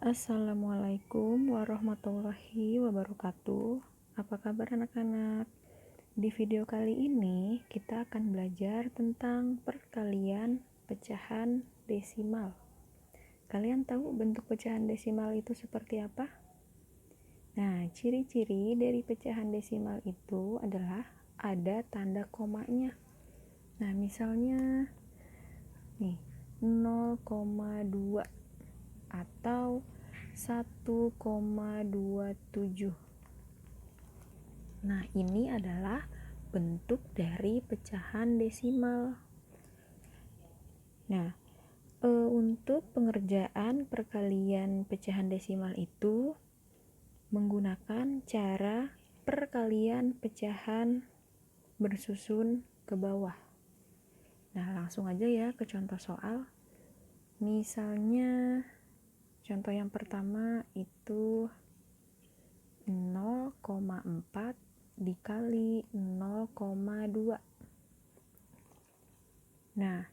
Assalamualaikum warahmatullahi wabarakatuh. Apa kabar anak-anak? Di video kali ini kita akan belajar tentang perkalian pecahan desimal. Kalian tahu bentuk pecahan desimal itu seperti apa? Nah, ciri-ciri dari pecahan desimal itu adalah ada tanda komanya. Nah, misalnya nih 0,2 atau 1,27. Nah, ini adalah bentuk dari pecahan desimal. Nah, untuk pengerjaan perkalian pecahan desimal itu menggunakan cara perkalian pecahan bersusun ke bawah. Nah, langsung aja ya ke contoh soal. Misalnya contoh yang pertama itu 0,4 dikali 0,2. Nah,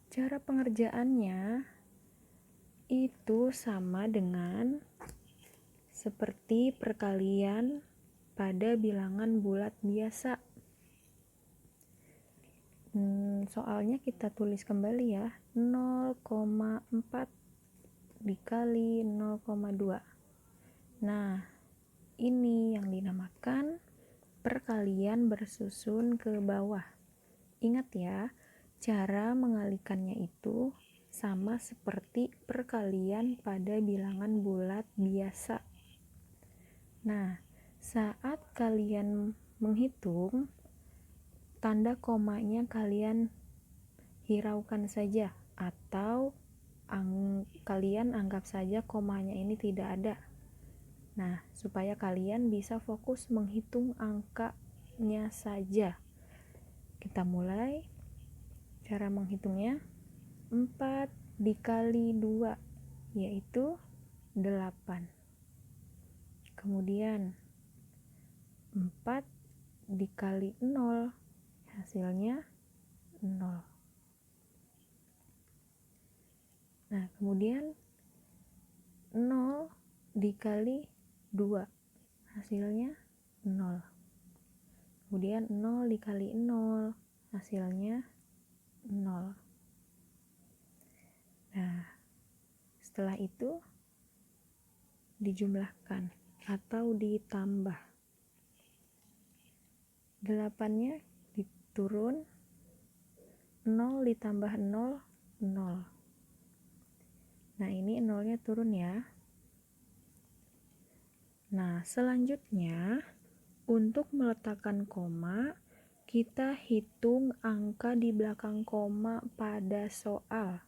cara pengerjaannya itu sama dengan seperti perkalian pada bilangan bulat biasa. Soalnya kita tulis kembali ya, 0,4 dikali 0,2. Nah, ini yang dinamakan perkalian bersusun ke bawah. Ingat ya, cara mengalikannya itu sama seperti perkalian pada bilangan bulat biasa. Nah, saat kalian menghitung, tanda komanya kalian hiraukan saja atau kalian anggap saja komanya ini tidak ada. Nah, supaya kalian bisa fokus menghitung angkanya saja. Kita mulai. Cara menghitungnya 4 dikali 2 yaitu 8. Kemudian 4 dikali 0 hasilnya 0. Nah, kemudian 0 dikali 2 hasilnya 0. Kemudian 0 dikali 0 hasilnya 0. Nah, setelah itu dijumlahkan atau ditambah. 8-nya diturun, 0 ditambah 0, 0. Nah, ini 0-nya turun ya. Nah, selanjutnya untuk meletakkan koma, kita hitung angka di belakang koma pada soal.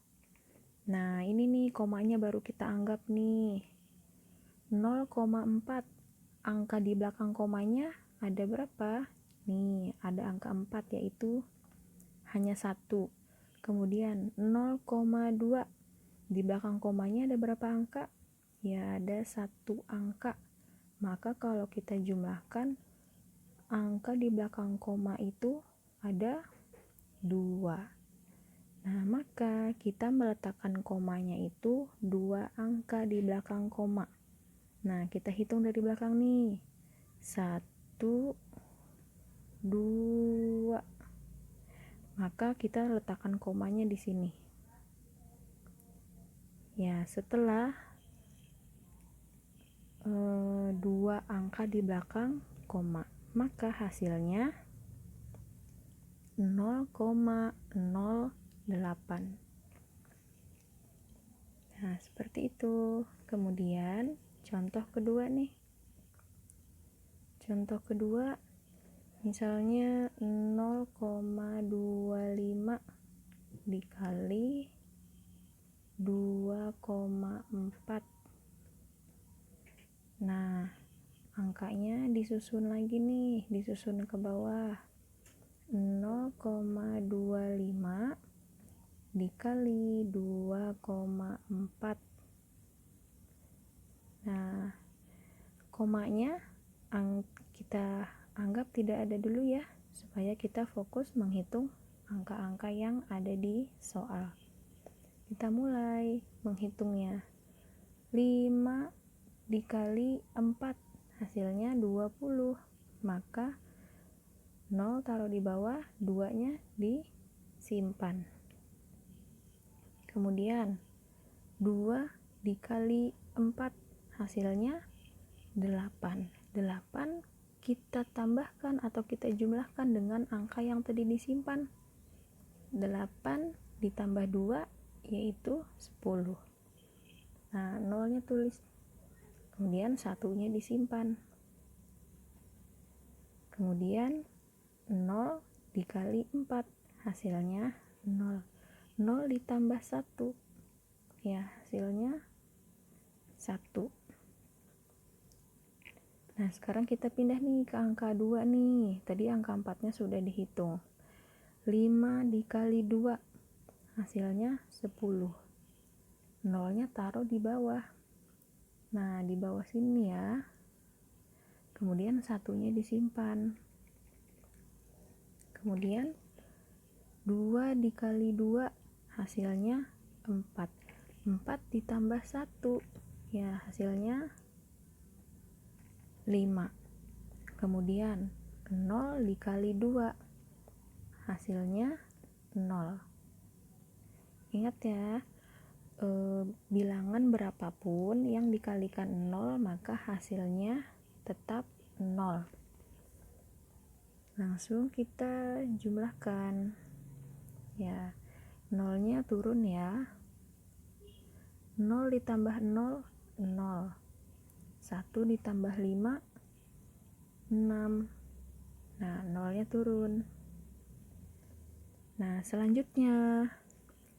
Nah, ini nih komanya baru kita anggap nih 0,4. Angka di belakang komanya ada berapa? Nih, ada angka 4 yaitu hanya 1. Kemudian 0,2. Di belakang komanya ada berapa angka? Ya, ada 1 angka. Maka kalau kita jumlahkan, angka di belakang koma itu ada 2. Nah, maka kita meletakkan komanya itu 2 angka di belakang koma. Nah, kita hitung dari belakang nih. 1, 2. Maka kita letakkan komanya di sini. Ya, setelah 2 angka di belakang koma, maka hasilnya 0,08. Nah, seperti itu. Kemudian contoh kedua nih. Contoh kedua misalnya 0,25 dikali 2,4. Nah, angkanya disusun lagi nih, disusun ke bawah. 0,25 dikali 2,4. Nah, komanya kita anggap tidak ada dulu ya, supaya kita fokus menghitung angka-angka yang ada di soal. Kita mulai menghitungnya. 5 dikali 4 hasilnya 20. Maka 0 taruh di bawah, 2-nya disimpan. Kemudian 2 dikali 4 hasilnya 8. 8 kita tambahkan atau kita jumlahkan dengan angka yang tadi disimpan. 8 ditambah 2 yaitu 10. Nah, 0-nya tulis. Kemudian 1-nya disimpan. Kemudian 0 dikali 4 hasilnya 0. 0 ditambah 1 ya hasilnya 1. Nah, sekarang kita pindah nih ke angka 2 nih. Tadi angka 4-nya sudah dihitung. 5 dikali 2 hasilnya 10. 0-nya taruh di bawah. Nah, di bawah sini ya. Kemudian 1-nya disimpan. Kemudian 2 dikali 2 hasilnya 4. 4 ditambah 1 ya hasilnya 5. Kemudian 0 dikali 2 hasilnya 0. Ingat ya, bilangan berapapun yang dikalikan 0 maka hasilnya tetap 0. Langsung kita jumlahkan ya, 0-nya turun ya. 0 ditambah 0 0. 1 ditambah 5 6. Nah, 0-nya turun. Nah, selanjutnya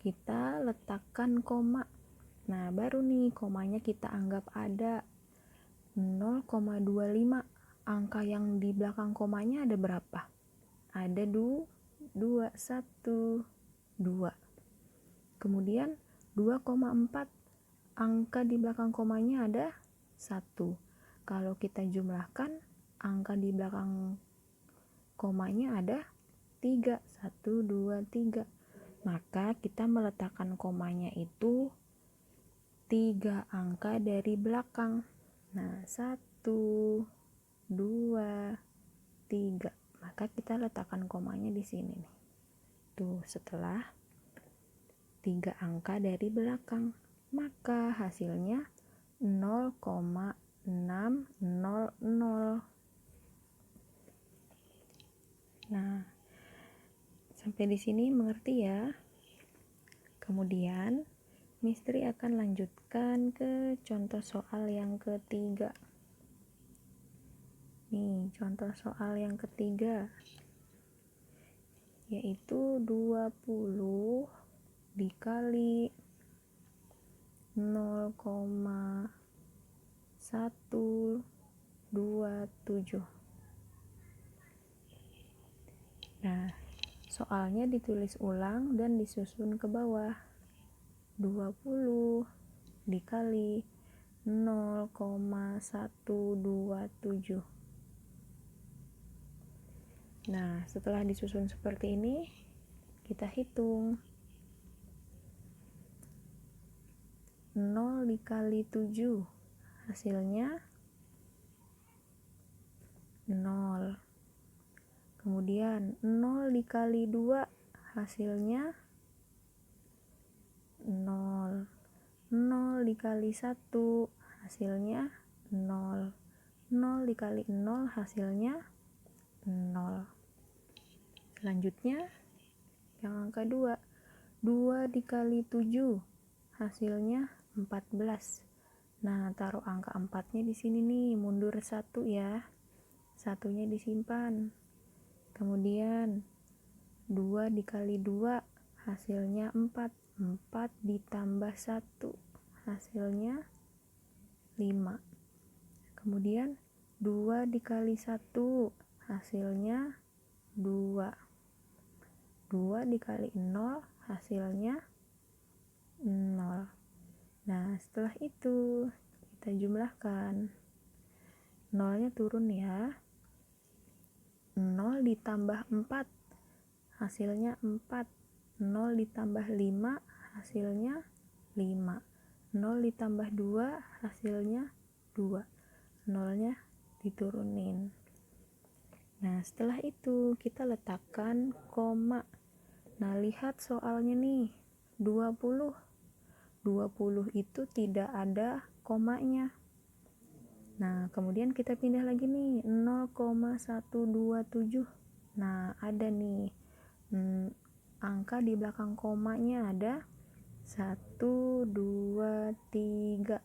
kita letakkan koma. Nah, baru nih komanya kita anggap ada 0,25. Angka yang di belakang komanya ada berapa? Ada 2, 1, 2. Kemudian 2,4. Angka di belakang komanya ada 1. Kalau kita jumlahkan, angka di belakang komanya ada 3. 1, 2, 3. Maka kita meletakkan komanya itu 3 angka dari belakang. Nah, 1, 2, 3. Maka kita letakkan komanya di sini nih. Tuh, setelah 3 angka dari belakang. Maka hasilnya 0,600. Nah, sampai di sini mengerti ya? Kemudian Misteri akan lanjutkan ke contoh soal yang ketiga. Nih, contoh soal yang ketiga yaitu 20 dikali 0,127. Nah, soalnya ditulis ulang dan disusun ke bawah. 20 dikali 0,127. Nah, setelah disusun seperti ini, kita hitung. 0 dikali 7 hasilnya 0. Kemudian 0 dikali 2 hasilnya 0. 0 dikali 1 hasilnya 0. 0 dikali 0 hasilnya 0. Selanjutnya yang angka 2. 2 dikali 7 hasilnya 14. Nah, taruh angka 4-nya di sini nih, mundur 1 ya. 1-nya disimpan. Kemudian 2 dikali 2 hasilnya 4. 4 ditambah 1 hasilnya 5. Kemudian 2 dikali 1 hasilnya 2. 2 dikali 0 hasilnya 0. Nah, setelah itu kita jumlahkan. 0-nya turun ya. 0 ditambah 4 hasilnya 4. 0 ditambah 5 hasilnya 5. 0 ditambah 2 hasilnya 2, nolnya diturunin. Nah, setelah itu kita letakkan koma. Nah, lihat soalnya nih, 20 itu tidak ada komanya. Nah, kemudian kita pindah lagi nih, 0,127. Nah, ada nih angka di belakang komanya ada 1, 2, 3.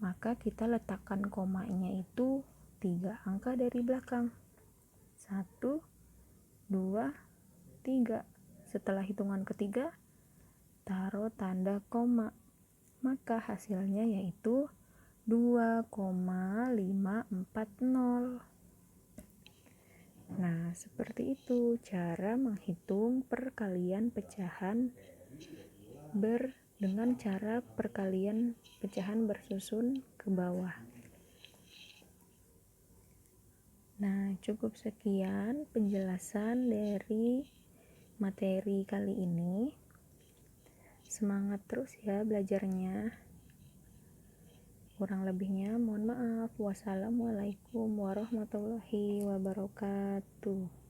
Maka kita letakkan komanya itu 3 angka dari belakang. 1, 2, 3. Setelah hitungan ketiga, taruh tanda koma. Maka hasilnya yaitu 2,540. Nah, seperti itu cara menghitung perkalian pecahan dengan cara perkalian pecahan bersusun ke bawah. Nah, cukup sekian penjelasan dari materi kali ini. Semangat terus ya belajarnya. Kurang lebihnya mohon maaf. Wassalamualaikum warahmatullahi wabarakatuh.